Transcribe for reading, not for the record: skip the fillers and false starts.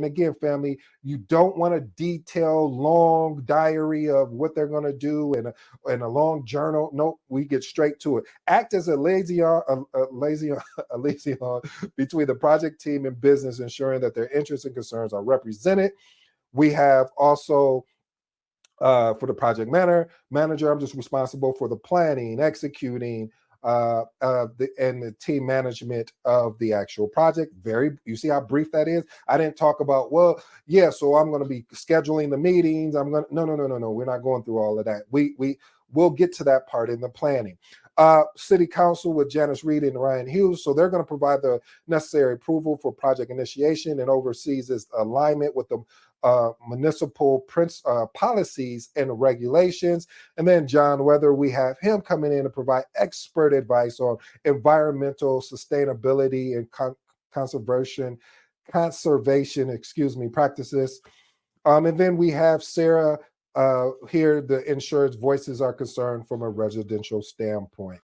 again, family, you don't want a detailed, long diary of what they're going to do and a long journal. No, we get straight to it. Act as a liaison, a liaison between the project team and business, ensuring that their interests and concerns are represented. We have also for the project manager, I'm just responsible for the planning, executing, and the team management of the actual project. You see how brief that is? I didn't talk about, well, yeah, so I'm going to be scheduling the meetings. No. We're not going through all of that. We'll get to that part in the planning. City Council with Janice Reed and Ryan Hughes. So they're going to provide the necessary approval for project initiation and oversees its alignment with the municipal policies and regulations. And then John Weather, we have him coming in to provide expert advice on environmental sustainability and conservation, practices. And then we have Sarah here, the insurance voices are concerned from a residential standpoint.